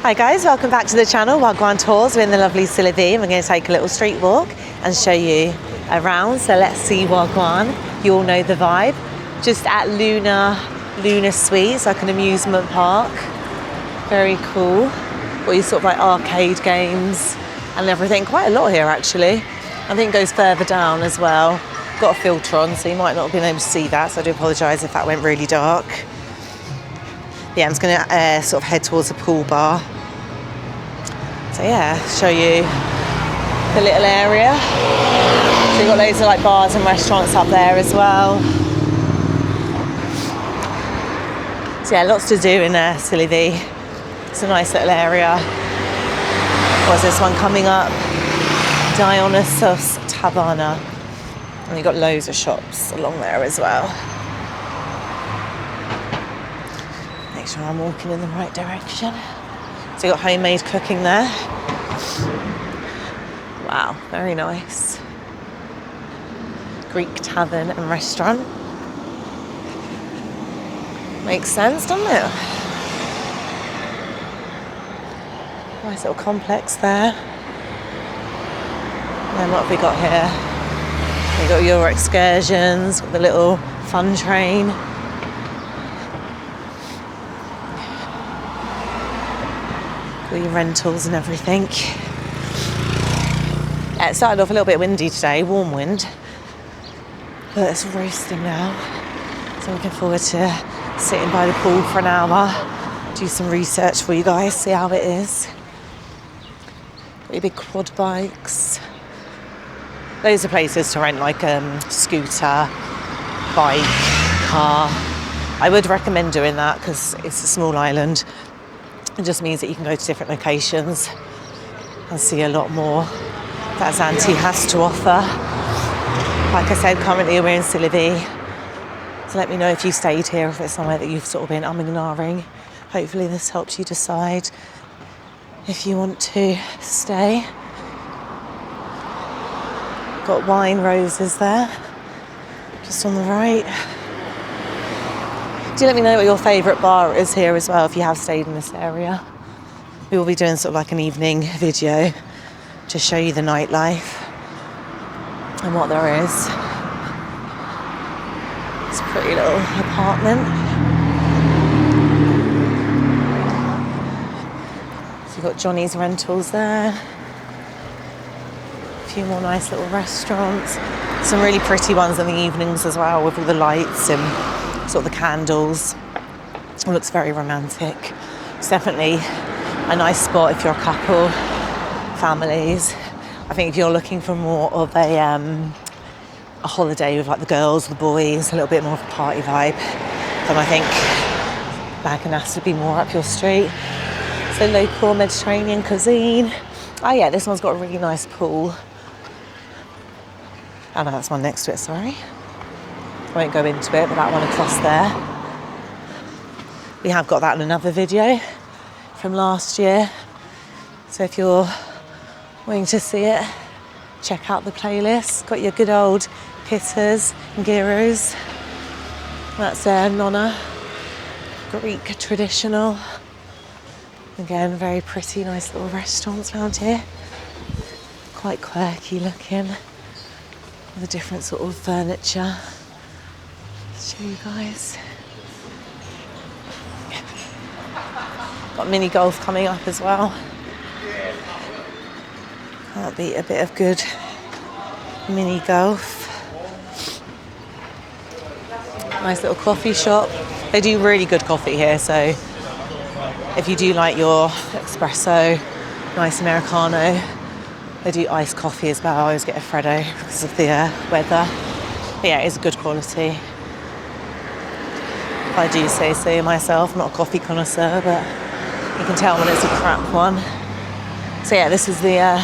Hi guys, welcome back to the channel. Wagwan Tours. We're in the lovely Tsilivi and we're going to take a little street walk and show you around. So let's see Wagwan. You all know the vibe. Just at Luna Suites, like an amusement park. Very cool. Got you sort of like arcade games and everything. Quite a lot here actually. I think it goes further down as well. Got a filter on, so you might not have been able to see that. So I do apologise if that went really dark. Yeah, I'm just going to sort of head towards the pool bar. So yeah, show you the little area. So you've got loads of like bars and restaurants up there as well. So yeah, lots to do in Tsilivi. It's a nice little area. What's this one coming up? Dionysos Taverna. And you've got loads of shops along there as well. Make sure I'm walking in the right direction. So you've got homemade cooking there. Wow, very nice. Greek tavern and restaurant. Makes sense, doesn't it? Nice little complex there. And then what have we got here? You've got your excursions, with the little fun train. All your rentals and everything. Yeah, it started off a little bit windy today, warm wind, but it's roasting now. So I'm looking forward to sitting by the pool for an hour, do some research for you guys, see how it is. Got your big quad bikes. Loads of places to rent, like scooter, bike, car. I would recommend doing that because it's a small island. It just means that you can go to different locations and see a lot more that Zante has to offer. Like I said, currently we're in Tsilivi. So let me know if you stayed here, if it's somewhere that you've sort of been umming and ahhing. Hopefully this helps you decide if you want to stay. Got wine roses there, just on the right. Do let me know what your favourite bar is here as well if you have stayed in this area. We will be doing sort of like an evening video to show you the nightlife and what there is. It's a pretty little apartment. So you've got Johnny's Rentals there. A few more nice little restaurants. Some really pretty ones in the evenings as well with all the lights and sort of the candles. It looks very romantic. It's definitely a nice spot if you're a couple, families. I think if you're looking for more of a holiday with like the girls, the boys, a little bit more of a party vibe, then I think Zakynthos would be more up your street. So local Mediterranean cuisine. Oh yeah, this one's got a really nice pool. Oh no, that's one next to it, sorry. Won't go into it, but that one across there. We have got that in another video from last year. So if you're wanting to see it, check out the playlist. Got your good old pitters and gyros. That's Nonna. Greek traditional. Again, very pretty, nice little restaurants around here. Quite quirky looking. With the different sort of furniture. Show you guys. Got mini golf coming up as well. Can't beat a bit of good mini golf. Nice little coffee shop. They do really good coffee here, so if you do like your espresso, nice Americano, they do iced coffee as well. I always get a Freddo because of the weather. But yeah, it's good quality. I do say so myself, not a coffee connoisseur, but you can tell when it's a crap one. So yeah, this is the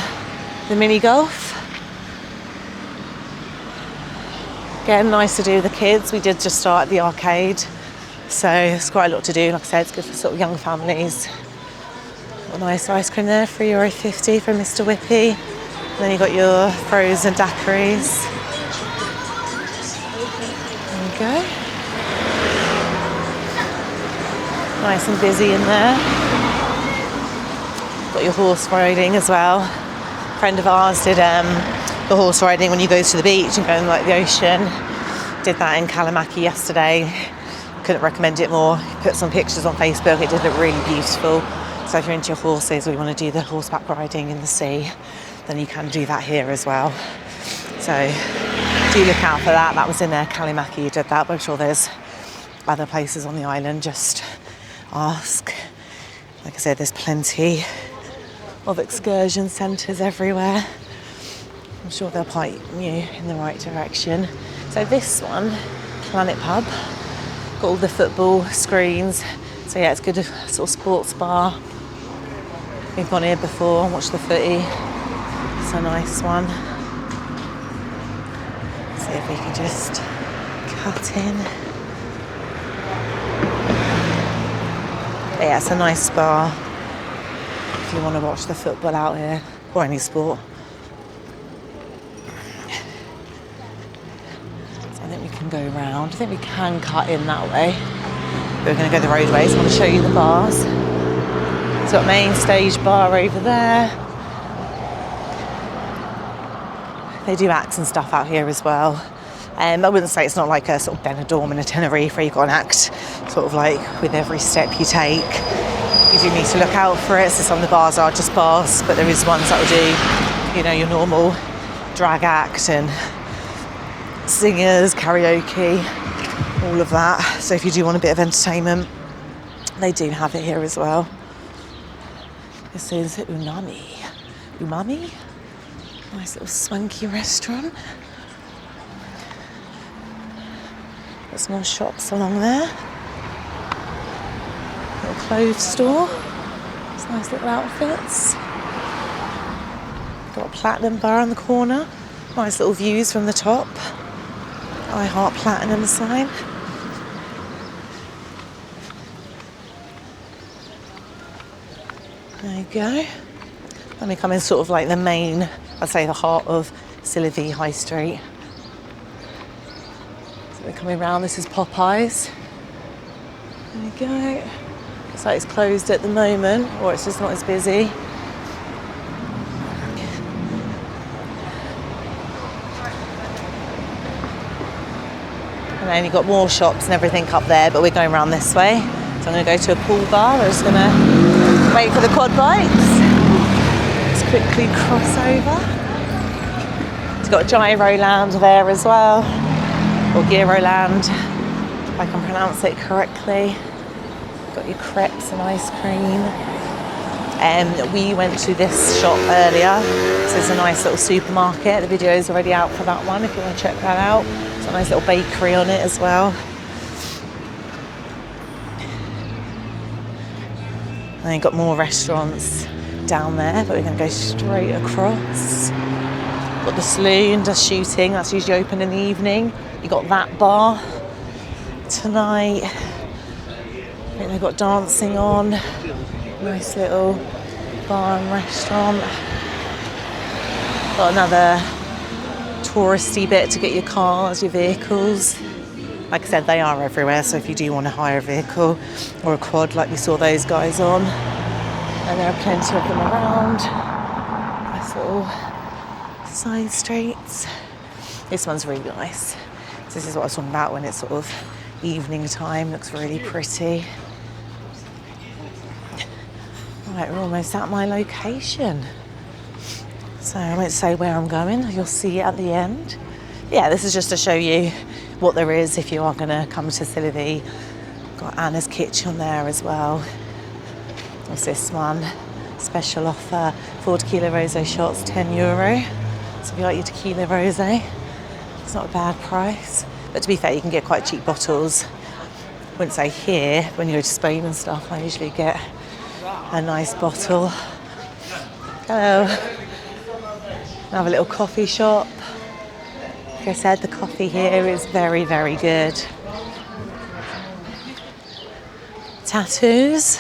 mini golf. Again, nice to do with the kids. We did just start at the arcade, so it's quite a lot to do. Like I said, it's good for sort of young families. Got a nice ice cream there, €3.50 from Mr. Whippy. And then you've got your frozen daiquiris. There we go. Nice and busy in there. Got your horse riding as well. A friend of ours did the horse riding when you go to the beach and go in like the ocean. Did that in Kalamaki yesterday. Couldn't recommend it more. Put some pictures on Facebook. It did look really beautiful. So if you're into your horses or you want to do the horseback riding in the sea, then you can do that here as well. So do look out for that. That was in Kalimaki, you did that, but I'm sure there's other places on the island. Just ask. Like I said, there's plenty of excursion centres everywhere. I'm sure they'll point you in the right direction. So this one, Planet Pub, got all the football screens. So yeah, it's good, sort of sports bar. We've gone here before and watched the footy. It's a nice one. See if we can just cut in. But yeah, it's a nice bar if you want to watch the football out here, or any sport. So I think we can go round. I think we can cut in that way. But we're going to go the roadways. I want to show you the bars. It's got main stage bar over there. They do acts and stuff out here as well. I wouldn't say it's not like a sort of Benidorm and a Tenerife where you've got an act sort of like with every step you take. You do need to look out for it. So some of the bars are just bars, but there is ones that will do, you know, your normal drag act and singers, karaoke, all of that. So if you do want a bit of entertainment, they do have it here as well. This is Umami. Nice little swanky restaurant. Got some more shops along there. Little clothes store. Some nice little outfits. Got a platinum bar on the corner. Nice little views from the top. I Heart Platinum sign. There you go. Let me come in sort of like the main, I'd say the heart of Tsilivi High Street. So we're coming round, this is Popeyes. There you go. Looks like it's closed at the moment, or it's just not as busy. And then you've got more shops and everything up there, but we're going around this way. So I'm going to go to a pool bar. We're just going to wait for the quad bikes. Let's quickly cross over. It's got Gyro Land there as well, or Gyro Land, if I can pronounce it correctly. Got your crepes and ice cream. We went to this shop earlier. So it's a nice little supermarket. The video is already out for that one if you want to check that out. It's a nice little bakery on it as well. And then you've got more restaurants down there, but we're going to go straight across. Got the saloon, does shooting, that's usually open in the evening. You got that bar tonight. I think they've got dancing on. Nice little bar and restaurant. Got another touristy bit to get your cars, your vehicles. Like I said, they are everywhere, so if you do want to hire a vehicle or a quad like we saw those guys on, and there are plenty of them around. Nice little side streets. This one's really nice. So this is what I was talking about when it's sort of evening time, looks really pretty. Right, we're almost at my location. So I won't say where I'm going, you'll see it at the end. Yeah, this is just to show you what there is if you are going to come to Tsilivi. Got Anna's Kitchen there as well. What's this one? Special offer, 4 tequila rosé shots, €10. So if you like your tequila rosé, it's not a bad price. But to be fair, you can get quite cheap bottles. I wouldn't say here, when you go to Spain and stuff, I usually get a nice bottle. Hello. Another little coffee shop. Like I said, the coffee here is very, very good. Tattoos.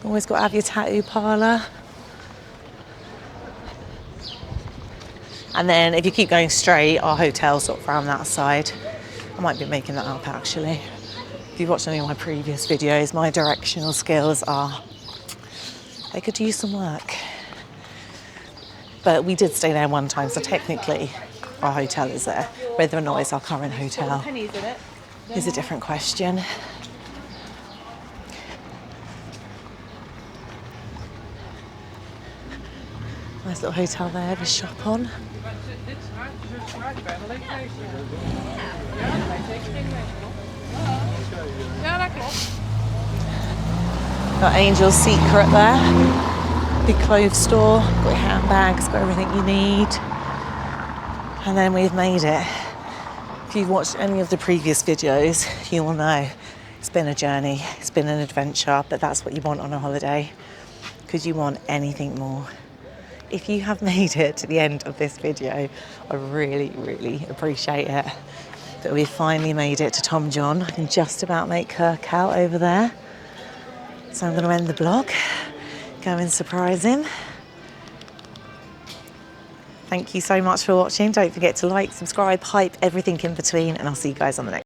Always got to have your tattoo parlour. And then if you keep going straight, our hotel's sort of around that side. I might be making that up actually. If you've watched any of my previous videos, my directional skills are They could use some work. But we did stay there one time, so technically our hotel is there. Whether or not it's our current hotel is a different question. Nice little hotel there, the shop on. Got Angel's Secret there. Big clothes store, got your handbags, got everything you need. And then we've made it. If you've watched any of the previous videos, you will know it's been a journey, it's been an adventure, but that's what you want on a holiday. Could you want anything more? If you have made it to the end of this video, I really, really appreciate it. But we finally made it to Tom John. I can just about make Kirk out over there. So I'm going to end the vlog, go and surprise him. Thank you so much for watching. Don't forget to like, subscribe, hype, everything in between, and I'll see you guys on the next.